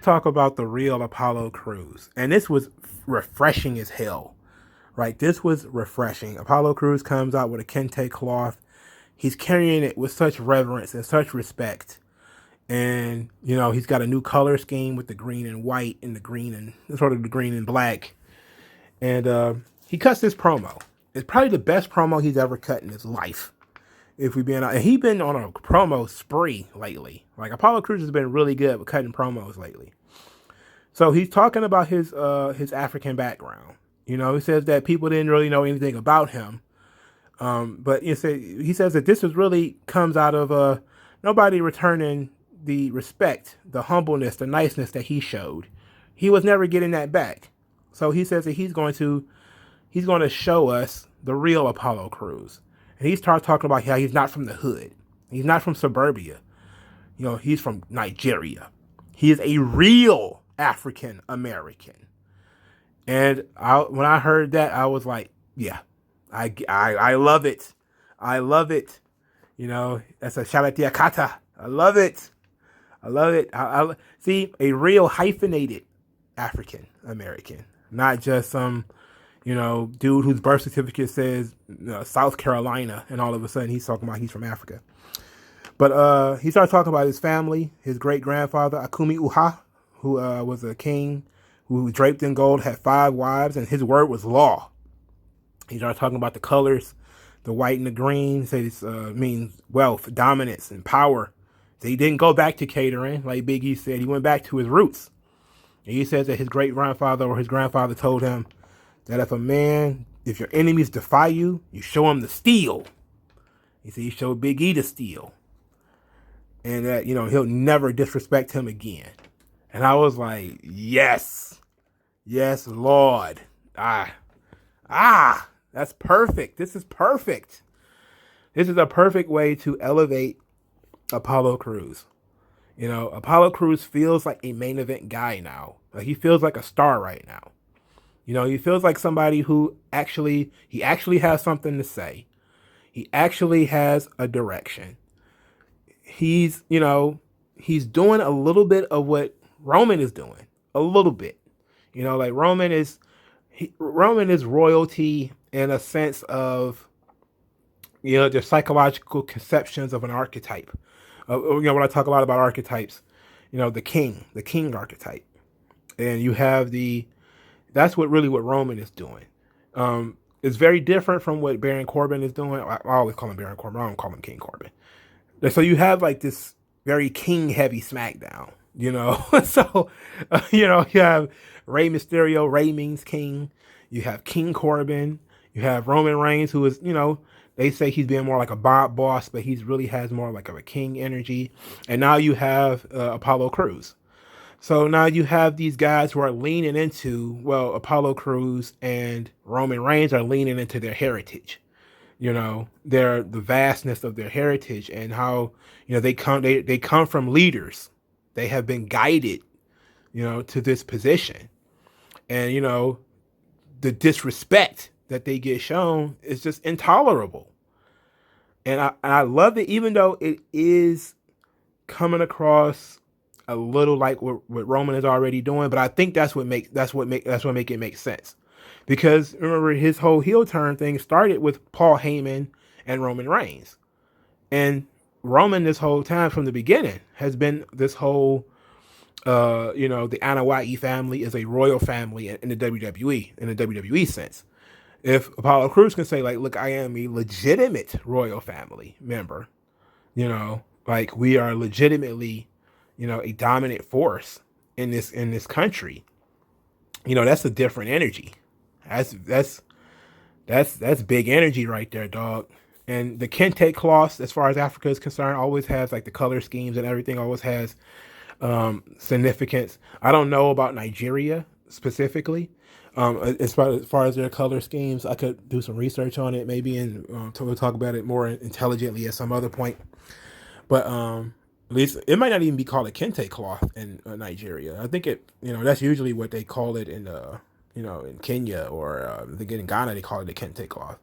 talk about the real Apollo Crews, and this was refreshing as hell, right? This was refreshing. Apollo Crews comes out with a kente cloth. He's carrying it with such reverence and such respect. And, you know, he's got a new color scheme with the green and white and the green and sort of the green and black. And he cuts this promo. It's probably the best promo he's ever cut in his life. If we been, and he's been on a promo spree lately. Like Apollo Crews has been really good with cutting promos lately. So he's talking about his African background. You know, he says that people didn't really know anything about him. But he says that this is really comes out of nobody returning the respect, the humbleness, the niceness that he showed. He was never getting that back. So he says that he's going to show us the real Apollo Crews. And he starts talking about how he's not from the hood. He's not from suburbia. You know, he's from Nigeria. He is a real African American. And when I heard that, I was like, yeah, I love it. I love it. You know, that's a shout out to Yakata. I love it. I love it. I see a real hyphenated African American, not just some, you know, dude whose birth certificate says South Carolina, and all of a sudden he's talking about he's from Africa. But he started talking about his family, his great grandfather Akumi Uha, who was a king who was draped in gold, had 5 wives, and his word was law. He started talking about the colors, the white and the green. He said this means wealth, dominance, and power. So he didn't go back to catering, like Big E said. He went back to his roots. And he says that his great grandfather or his grandfather told him that if your enemies defy you, you show them the steel. He said he showed Big E the steel. And that, you know, he'll never disrespect him again. And I was like, yes, Lord. That's perfect. This is perfect. This is a perfect way to elevate Apollo Crews. You know, Apollo Crews feels like a main event guy now. Like he feels like a star right now. You know, he feels like somebody who actually has something to say. He actually has a direction. He's doing a little bit of what Roman is doing. A little bit. You know, like Roman is royalty in a sense of, you know, the psychological conceptions of an archetype. You know, when I talk a lot about archetypes, you know, the king archetype. And you have that's what Roman is doing. It's very different from what Baron Corbin is doing. I always call him Baron Corbin. I don't call him King Corbin. So you have like this very king heavy SmackDown, you know. So, you know, you have Rey Mysterio. Rey means king. You have King Corbin. You have Roman Reigns, who is, you know, they say he's being more like a Bob boss, but he really has more like of a king energy. And now you have Apollo Crews. So now you have these guys who are leaning into, well, Apollo Crews and Roman Reigns are leaning into their heritage. You know, the vastness of their heritage and how, you know, they come from leaders. They have been guided, you know, to this position. And, you know, the disrespect that they get shown is just intolerable. And I love it, even though it is coming across a little like what Roman is already doing, but I think that's what make it make sense. Because remember, his whole heel turn thing started with Paul Heyman and Roman Reigns. And Roman this whole time from the beginning has been this whole you know, the Anoa'i family is a royal family in the WWE sense. If Apollo Crews can say, like, look, I am a legitimate royal family member, you know, like we are legitimately, you know, a dominant force in this country, you know, that's a different energy. That's big energy right there, dog. And the kente cloths, as far as Africa is concerned, always has like the color schemes and everything always has significance. I don't know about Nigeria specifically. As far as their color schemes, I could do some research on it maybe, and we'll talk about it more intelligently at some other point. But at least it might not even be called a kente cloth in Nigeria. I think it, you know, that's usually what they call it in you know, in Kenya, or in Ghana they call it a kente cloth.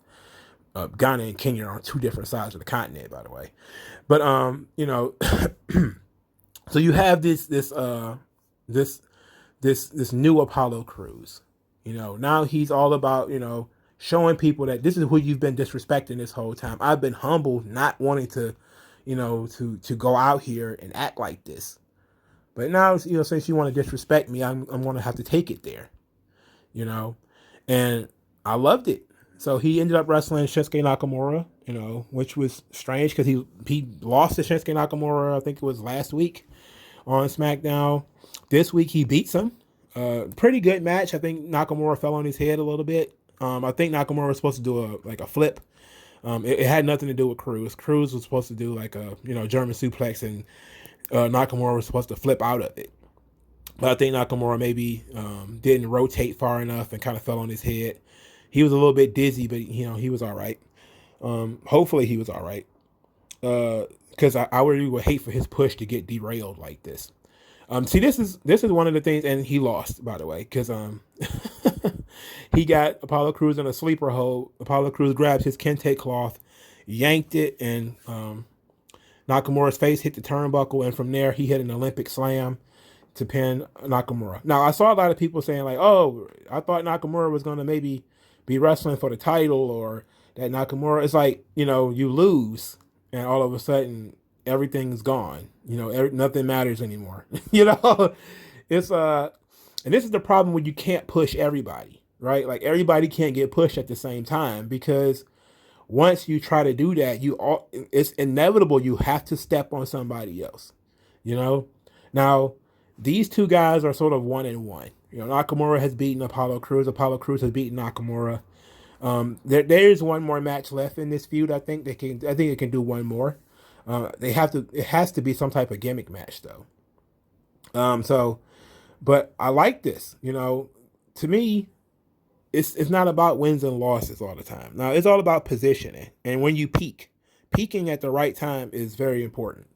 Ghana and Kenya are on 2 different sides of the continent, by the way. But you know, so you have this this this new Apollo Crews. Now he's all about, showing people that this is who you've been disrespecting this whole time. I've been humbled, not wanting to, to go out here and act like this. But now, since you want to disrespect me, I'm going to have to take it there, and I loved it. So he ended up wrestling Shinsuke Nakamura, which was strange because he lost to Shinsuke Nakamura, I think it was last week on SmackDown. This week he beats him. Pretty good match. I think Nakamura fell on his head a little bit. I think Nakamura was supposed to do a flip. It had nothing to do with Crews. Crews was supposed to do like a German suplex, and Nakamura was supposed to flip out of it. But I think Nakamura maybe didn't rotate far enough and kind of fell on his head. He was a little bit dizzy, but he was all right. Hopefully he was all right. Because I really would hate for his push to get derailed like this. See, this is one of the things, and he lost, by the way, because he got Apollo Crews in a sleeper hold. Apollo Crews grabbed his kente cloth, yanked it, and Nakamura's face hit the turnbuckle, and from there he hit an Olympic slam to pin Nakamura. Now, I saw a lot of people saying like, "Oh, I thought Nakamura was going to maybe be wrestling for the title, or that Nakamura." It's like, you lose, and all of a sudden everything's gone. Nothing matters anymore. It's and this is the problem when you can't push everybody, right? Like everybody can't get pushed at the same time, because once you try to do that, it's inevitable you have to step on somebody else. Now these two guys are sort of 1-1. Nakamura has beaten Apollo Crews. Apollo Crews has beaten Nakamura. There's one more match left in this feud. I think it can do one more. It has to be some type of gimmick match though. But I like this. To me, it's not about wins and losses all the time. Now it's all about positioning, and when you peaking at the right time is very important.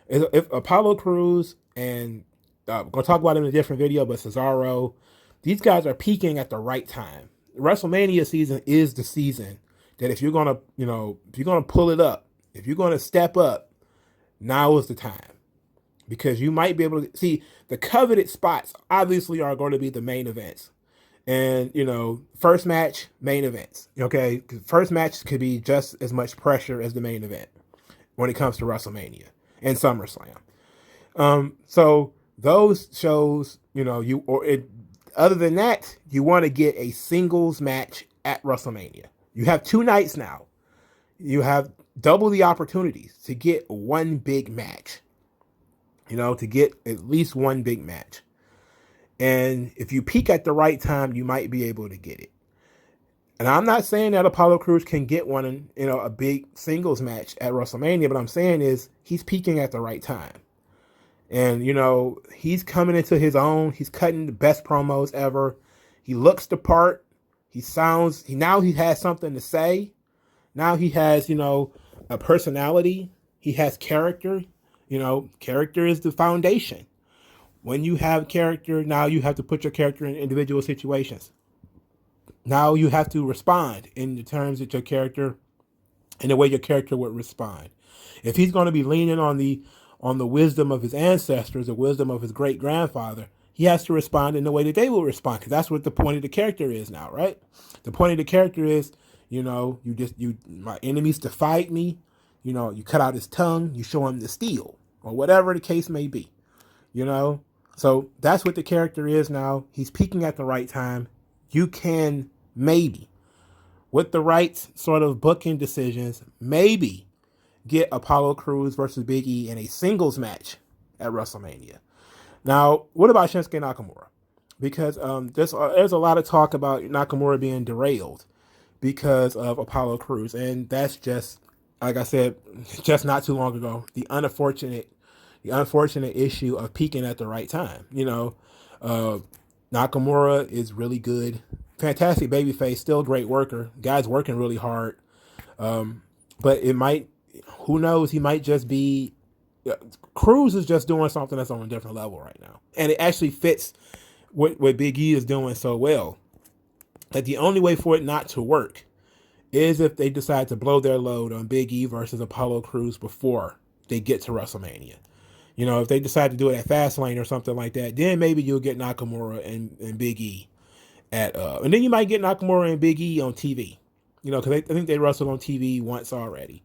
If Apollo Crews and I'm gonna talk about him in a different video, but Cesaro, these guys are peaking at the right time. WrestleMania season is the season that if you're gonna pull it up, if you're gonna step up, now is the time, because you might be able to see the coveted spots. Obviously, are going to be the main events, and first match, main events. Okay, first match could be just as much pressure as the main event when it comes to WrestleMania and SummerSlam. So those shows, other than that, you want to get a singles match at WrestleMania. You have 2 nights now. You have double the opportunities to get one big match. To get at least one big match. And if you peak at the right time, you might be able to get it. And I'm not saying that Apollo Crews can get one, a big singles match at WrestleMania, but I'm saying is he's peaking at the right time. And, he's coming into his own. He's cutting the best promos ever. He looks the part. He has something to say. Now he has, a personality. He has character. Character is the foundation. When you have character, now you have to put your character in individual situations. Now you have to respond in the terms that your character, in the way your character would respond. If he's going to be leaning on the wisdom of his ancestors, the wisdom of his great grandfather, he has to respond in the way that they will respond, because that's what the point of the character is now, right? The point of the character is, my enemies to fight me, you cut out his tongue, you show him the steel, or whatever the case may be, So that's what the character is now. He's peaking at the right time. You can maybe, with the right sort of booking decisions, maybe get Apollo Crews versus Big E in a singles match at WrestleMania. Now, what about Shinsuke Nakamura? Because there's a lot of talk about Nakamura being derailed because of Apollo Crews, and that's just, like I said, just not too long ago, the unfortunate issue of peaking at the right time. Nakamura is really good, fantastic babyface, still a great worker. Guy's working really hard, but it might. Who knows? He might just be. Crews is just doing something that's on a different level right now, and it actually fits what Big E is doing so well. That the only way for it not to work is if they decide to blow their load on Big E versus Apollo Crews before they get to WrestleMania. You know, if they decide to do it at Fastlane or something like that, then maybe you'll get Nakamura and Big E at and then you might get Nakamura and Big E on TV. You know, because I think they wrestled on TV once already.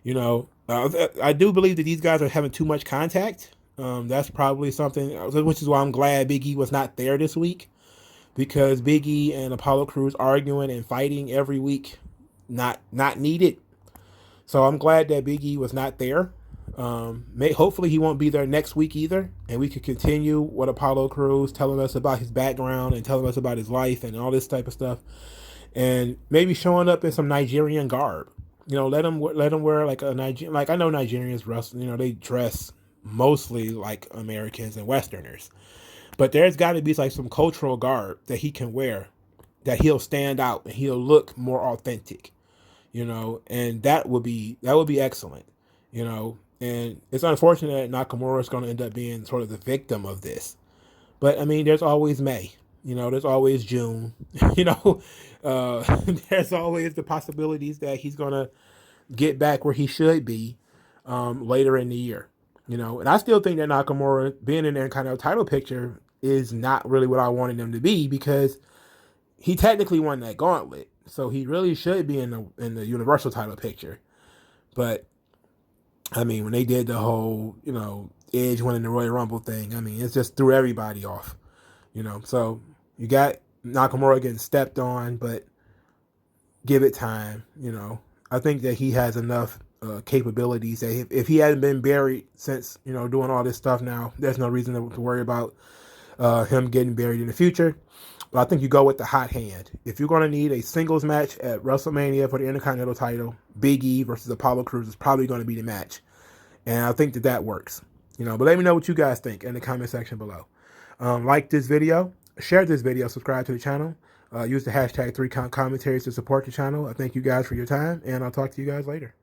You know, I do believe that these guys are having too much contact. That's probably something, which is why I'm glad Big E was not there this week, because Big E and Apollo Crews arguing and fighting every week, not needed. So I'm glad that Big E was not there. Hopefully he won't be there next week either, and we could continue what Apollo Crews telling us about his background and telling us about his life and all this type of stuff, and maybe showing up in some Nigerian garb. You know, let him wear like a Nigerian. Like I know Nigerians wrestle. You know, they dress mostly like Americans and Westerners, but there's got to be like some cultural garb that he can wear, that he'll stand out and he'll look more authentic. You know, and that would be excellent. You know, and it's unfortunate that Nakamura is going to end up being sort of the victim of this. But I mean, there's always May. You know, there's always June. You know, there's always the possibilities that he's going to get back where he should be later in the year. You know, and I still think that Nakamura being in their kind of title picture is not really what I wanted him to be, because he technically won that gauntlet, so he really should be in the Universal title picture. But I mean, when they did the whole, you know, Edge winning the Royal Rumble thing, I mean, it just threw everybody off. You know, so you got Nakamura getting stepped on, but give it time. You know, I think that he has enough capabilities that if he hadn't been buried since, you know, doing all this stuff now, there's no reason to worry about him getting buried in the future. But I think you go with the hot hand. If you're going to need a singles match at WrestleMania for the Intercontinental title, Big E versus Apollo Crews is probably going to be the match. And I think that that works. You know, but let me know what you guys think in the comment section below. Like this video, share this video, subscribe to the channel. Use the hashtag 3Count Commentaries to support the channel. I thank you guys for your time, and I'll talk to you guys later.